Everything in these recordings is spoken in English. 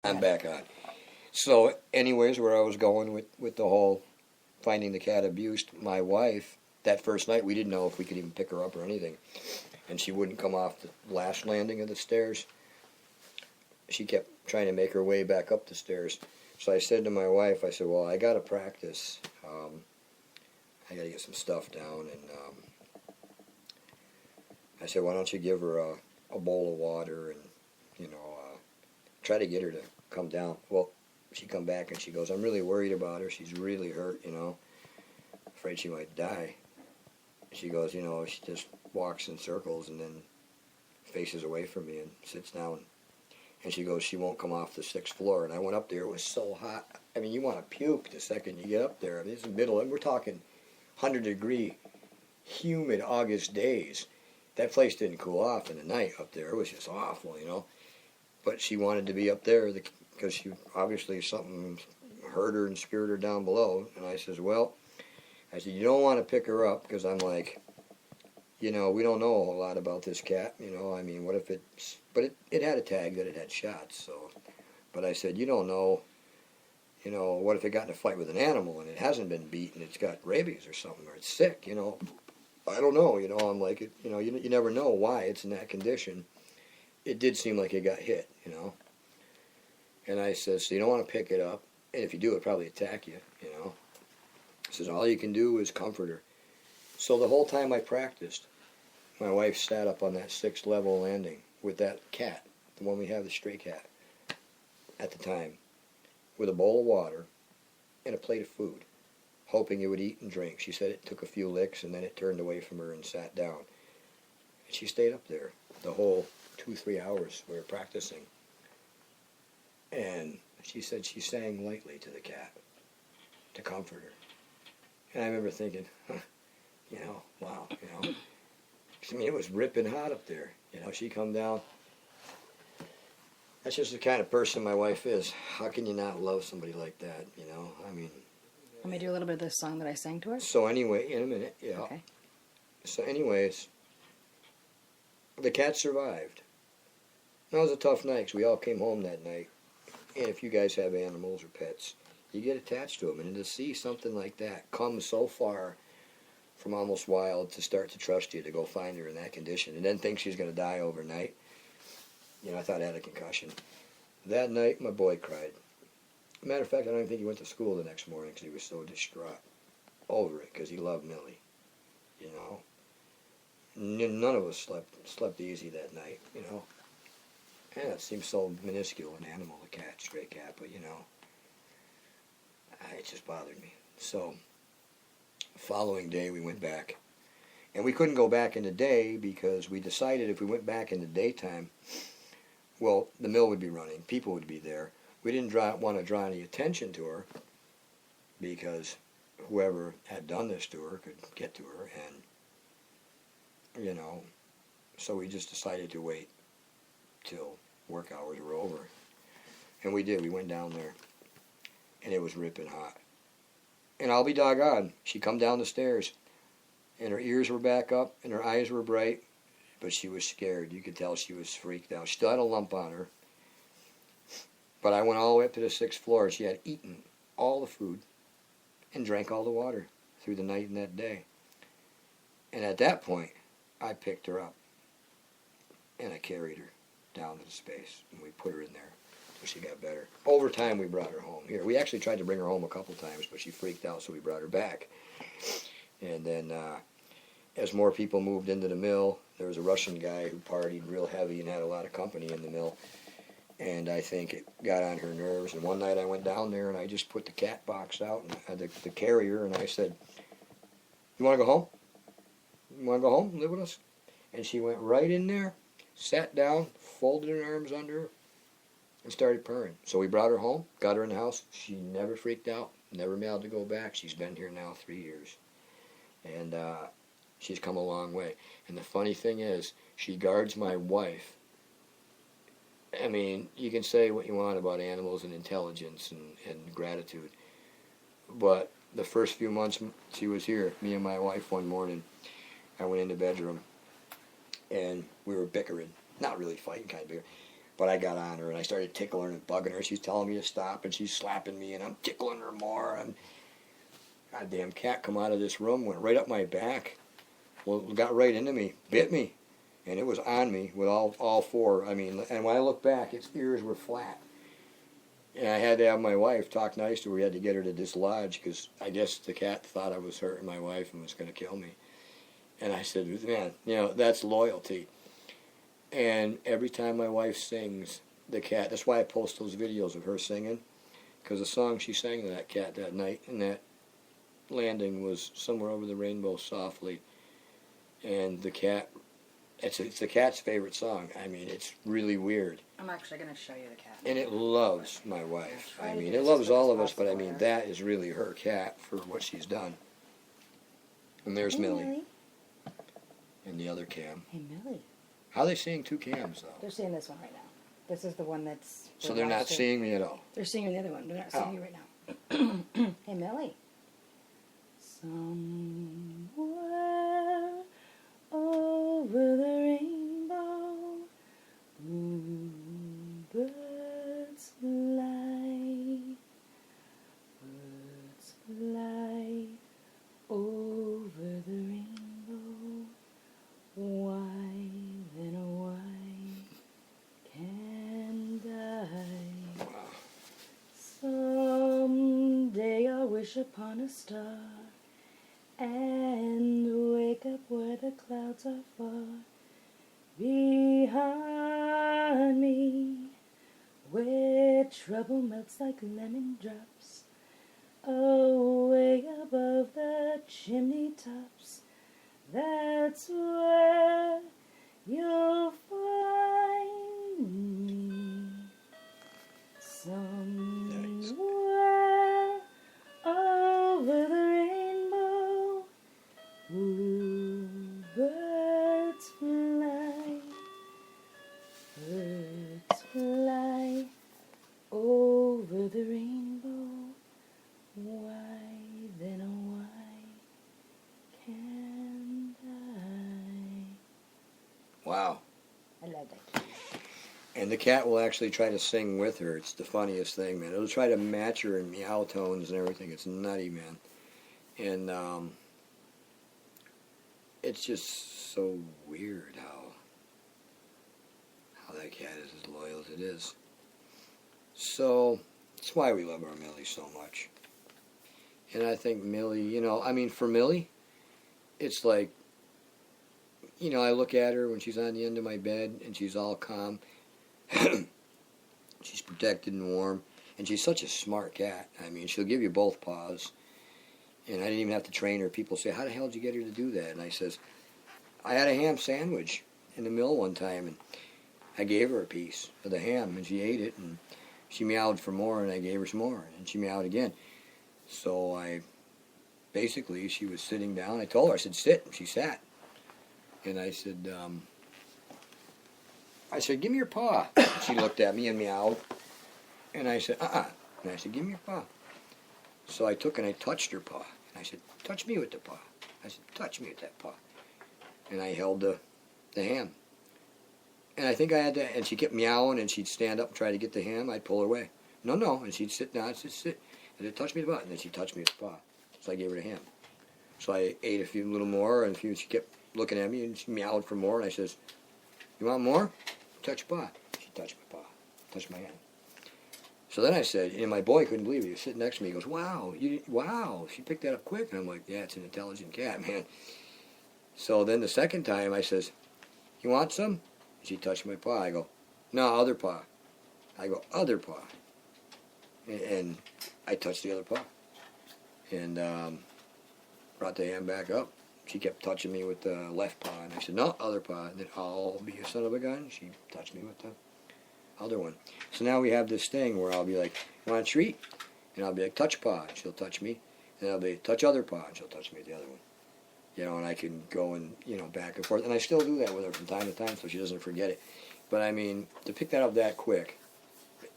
I'm back on. So, anyways, where I was going with the whole finding the cat abused, my wife, that first night, we didn't know if we could even pick her up or anything. And she wouldn't come off the last landing of the stairs. She kept trying to make her way back up the stairs. So I said to my wife, I said, well, I got to practice. I got to get some stuff down. And I said, why don't you give her a bowl of water and, try to get her to come down. Well, she come back and she goes, I'm really worried about her. She's really hurt, afraid she might die. She goes, she just walks in circles and then faces away from me and sits down. And she goes, she won't come off the 6th floor. And I went up there. It was so hot. I mean, you want to puke the second you get up there. I mean, it's the middle, and we're talking 100-degree, humid August days. That place didn't cool off in the night up there. It was just awful, But she wanted to be up there because she obviously something hurt her and scared her down below. And I says, you don't want to pick her up because I'm like, we don't know a whole lot about this cat. I mean, what if it's... But it had a tag that it had shots, so... But I said, you don't know, what if it got in a fight with an animal and it hasn't been beaten, it's got rabies or something, or it's sick, I don't know, I'm like, you never know why it's in that condition. It did seem like it got hit, And I said, so you don't want to pick it up, and if you do, it'll probably attack you, He says, all you can do is comfort her. So the whole time I practiced, my wife sat up on that 6th level landing with that cat, the one we have, the stray cat, at the time, with a bowl of water and a plate of food, hoping it would eat and drink. She said it took a few licks and then it turned away from her and sat down. And she stayed up there the whole 2-3 hours we were practicing. And she said she sang lightly to the cat to comfort her. And I remember thinking, wow, I mean, it was ripping hot up there. She come down. That's just the kind of person my wife is. How can you not love somebody like that, I mean... Let me do a little bit of this song that I sang to her? So anyway, in a minute, yeah. Okay. So anyways, the cat survived. That was a tough night because we all came home that night. And if you guys have animals or pets, you get attached to them. And to see something like that come so far from almost wild to start to trust you to go find her in that condition and then think she's going to die overnight, I thought I had a concussion. That night, my boy cried. Matter of fact, I don't even think he went to school the next morning because he was so distraught over it because he loved Millie, None of us slept easy that night, And it seems so minuscule, an animal, a cat, stray cat, but, it just bothered me. So, the following day we went back. And we couldn't go back in the day because we decided if we went back in the daytime, well, the mill would be running, people would be there. We didn't want to draw any attention to her because whoever had done this to her could get to her, and, so we just decided to wait till work hours were over. And we did. We went down there, and it was ripping hot. And I'll be doggone, she come down the stairs, and her ears were back up, and her eyes were bright, but she was scared. You could tell she was freaked out. She still had a lump on her. But I went all the way up to the 6th floor. She had eaten all the food and drank all the water through the night and that day. And at that point, I picked her up, and I carried her down to the space, and we put her in there until she got better. Over time, we brought her home here. We actually tried to bring her home a couple times, but she freaked out, so we brought her back. And then as more people moved into the mill, there was a Russian guy who partied real heavy and had a lot of company in the mill. And I think it got on her nerves. And one night I went down there and I just put the cat box out and the carrier, and I said, you want to go home? You want to go home and live with us? And she went right in there, sat down, folded her arms under her, and started purring. So we brought her home, got her in the house. She never freaked out, never mailed to go back. She's been here now 3 years. And she's come a long way. And the funny thing is, she guards my wife. I mean, you can say what you want about animals and intelligence and gratitude, but the first few months she was here, me and my wife one morning, I went in the bedroom, and we were bickering. Not really fighting, kind of bickering. But I got on her, and I started tickling and bugging her. She's telling me to stop, and she's slapping me, and I'm tickling her more. And goddamn cat come out of this room, went right up my back. Well, got right into me, bit me, and it was on me with all four. I mean, and when I look back, its ears were flat. And I had to have my wife talk nice to her. We had to get her to dislodge because I guess the cat thought I was hurting my wife and was going to kill me. And I said, man, that's loyalty. And every time my wife sings, the cat, that's why I post those videos of her singing, because the song she sang to that cat that night and that landing was Somewhere Over the Rainbow Softly. And the cat, it's the cat's favorite song. I mean, it's really weird. I'm actually going to show you the cat. And it loves my wife. I mean, it loves all of us, but I mean, that is really her cat for what she's done. And there's Hey, Millie. And the other cam. Hey, Millie. How are they seeing two cams, though? They're seeing this one right now. This is the one that's... So they're not seeing me at all? They're seeing the other one. They're not seeing you right now. Hey, Millie. Somewhere over the rainbow, birds fly over the rainbow. Why, then why can't I? Wow. Someday I'll wish upon a star and wake up where the clouds are far behind me, where trouble melts like lemon drops away above the chimney tops. That's where you'll find me. Somewhere over the rainbow, birds fly over the rainbow. Why, then why can't I? Wow. I love that cat. And the cat will actually try to sing with her. It's the funniest thing, man. It'll try to match her in meow tones and everything. It's nutty, man. And it's just so weird how that cat is as loyal as it is. So that's why we love our Millie so much. And I think Millie, for Millie, it's like, I look at her when she's on the end of my bed and she's all calm. She's protected and warm. And she's such a smart cat. I mean, she'll give you both paws. And I didn't even have to train her. People say, how the hell did you get her to do that? And I says, I had a ham sandwich in the mill one time, and I gave her a piece of the ham, and she ate it, and she meowed for more, and I gave her some more, and she meowed again. So she was sitting down. I told her, I said, sit, and she sat. And I said, give me your paw. She looked at me and meowed. And I said, And I said, give me your paw. So I took and I touched her paw. And I said, touch me with the paw. I said, touch me with that paw. And I held the ham. And I think I had to, and she kept meowing, and she'd stand up and try to get the ham. I'd pull her away. No. And she'd sit down. I'd sit. And she'd touch me the butt. And then she'd touch me with the paw. So I gave her the ham. So I ate a little more, and she kept looking at me, and she meowed for more. And I says, you want more? Touch your paw. She touched my paw. Touched my hand. So then I said, and my boy couldn't believe it. He was sitting next to me. He goes, wow, she picked that up quick. And I'm like, yeah, it's an intelligent cat, man. So then the second time I says, you want some? She touched my paw. I go, no, other paw. I go, other paw. And I touched the other paw. And brought the hand back up. She kept touching me with the left paw. And I said, no, other paw. And then, I'll be a son of a gun. She touched me with the other one. So now we have this thing where I'll be like, you want a treat? And I'll be like, touch paw. And she'll touch me. And I'll be, touch other paw. And she'll touch me with the other one. And I can go and, back and forth. And I still do that with her from time to time so she doesn't forget it. But, I mean, to pick that up that quick,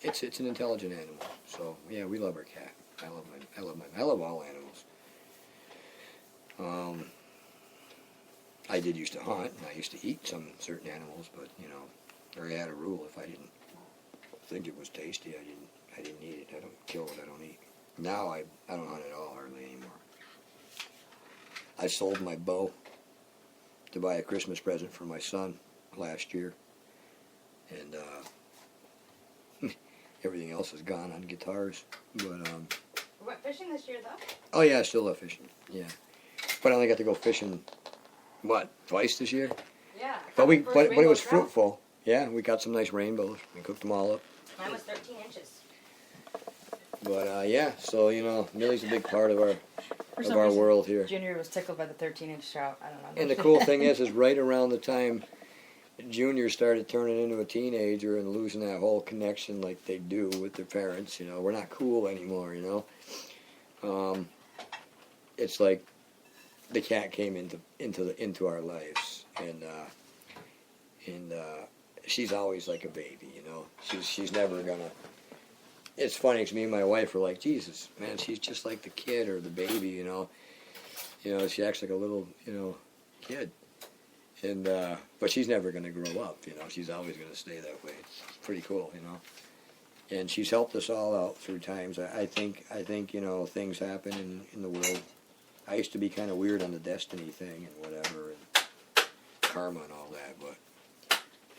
it's an intelligent animal. So, yeah, we love our cat. I love all animals. I did used to hunt, and I used to eat some certain animals, but, or I had a rule, if I didn't think it was tasty. I didn't eat it. I don't kill what I don't eat. Now I don't hunt at all hardly anymore. I sold my bow to buy a Christmas present for my son last year, and everything else is gone on guitars. But We went fishing this year, though. oh yeah, I still love fishing. Yeah, but I only got to go fishing twice this year. Yeah. But it was fruitful. Yeah, we got some nice rainbows. We cooked them all up. Mine was 13 inches. But yeah, so Millie's a big part of our For of some our reason, world here. Junior was tickled by the 13-inch trout. I don't know. And the cool thing is right around the time Junior started turning into a teenager and losing that whole connection like they do with their parents, we're not cool anymore, it's like the cat came into our lives, and she's always like a baby, She's never gonna. It's funny because me and my wife were like, Jesus, man, she's just like the kid or the baby, She acts like a little, kid. And but she's never going to grow up, She's always going to stay that way. It's pretty cool, And she's helped us all out through times. I think things happen in the world. I used to be kind of weird on the destiny thing and whatever, and karma and all that. But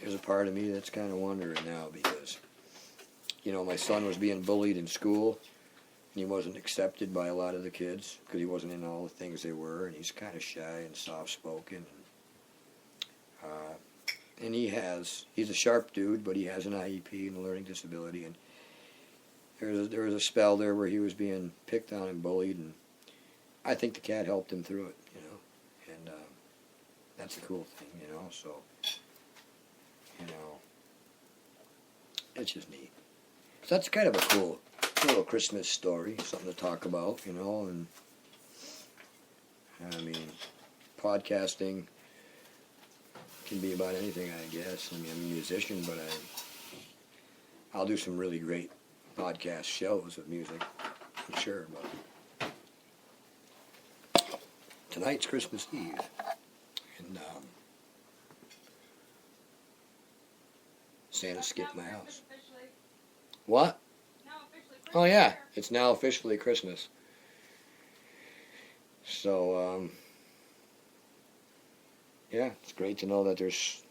there's a part of me that's kind of wondering now because, my son was being bullied in school. And he wasn't accepted by a lot of the kids because he wasn't in all the things they were, and he's kind of shy and soft-spoken. And he's a sharp dude, but he has an IEP and a learning disability. And there was a spell there where he was being picked on and bullied, and I think the cat helped him through it, And that's the cool thing, So, it's just neat. So that's kind of a cool little Christmas story, something to talk about, And I mean, podcasting can be about anything, I guess. I mean, I'm a musician, but I'll do some really great podcast shows of music, I'm sure. But tonight's Christmas Eve, and Santa skipped my house. What? Oh yeah, it's now officially Christmas. So, yeah, it's great to know that there's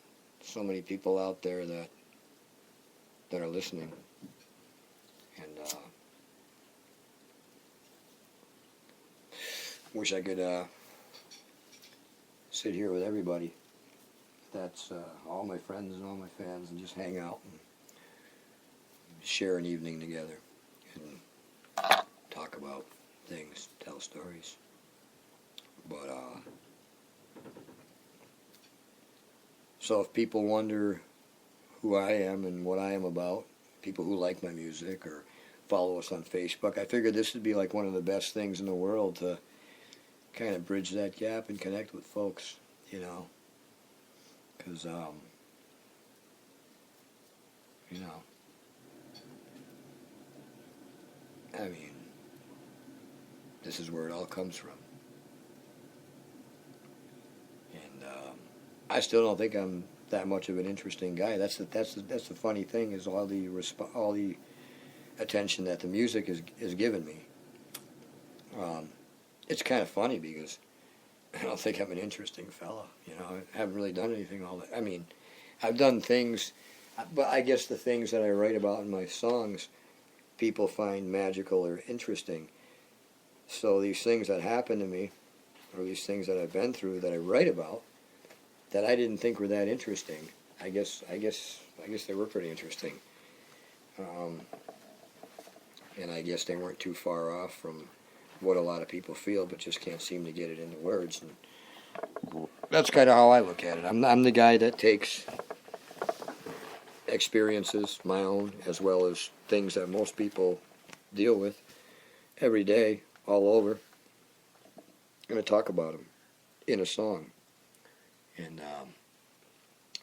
so many people out there that are listening. And wish I could sit here with everybody. That's all my friends and all my fans, and just hang out and share an evening together and talk about things, tell stories. But so if people wonder who I am and what I am about, people who like my music or follow us on Facebook, I figured this would be like one of the best things in the world to kind of bridge that gap and connect with folks, because I mean, this is where it all comes from. And I still don't think I'm that much of an interesting guy. That's the funny thing is all the attention that the music is given me. It's kind of funny because I don't think I'm an interesting fella. I haven't really done anything all that. I mean, I've done things, but I guess the things that I write about in my songs, people find magical or interesting. So these things that happen to me, or these things that I've been through that I write about, that I didn't think were that interesting, I guess they were pretty interesting. And I guess they weren't too far off from what a lot of people feel, but just can't seem to get it into words. And that's kind of how I look at it. I'm the guy that takes experiences, my own, as well as things that most people deal with every day, all over, and I talk about them in a song. And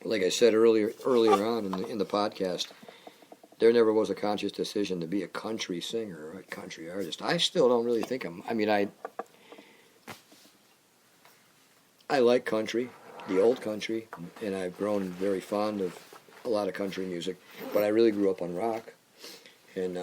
like I said earlier on in the podcast, there never was a conscious decision to be a country singer or a country artist. I still don't really think I like country, the old country, and I've grown very fond of a lot of country music, but I really grew up on rock. And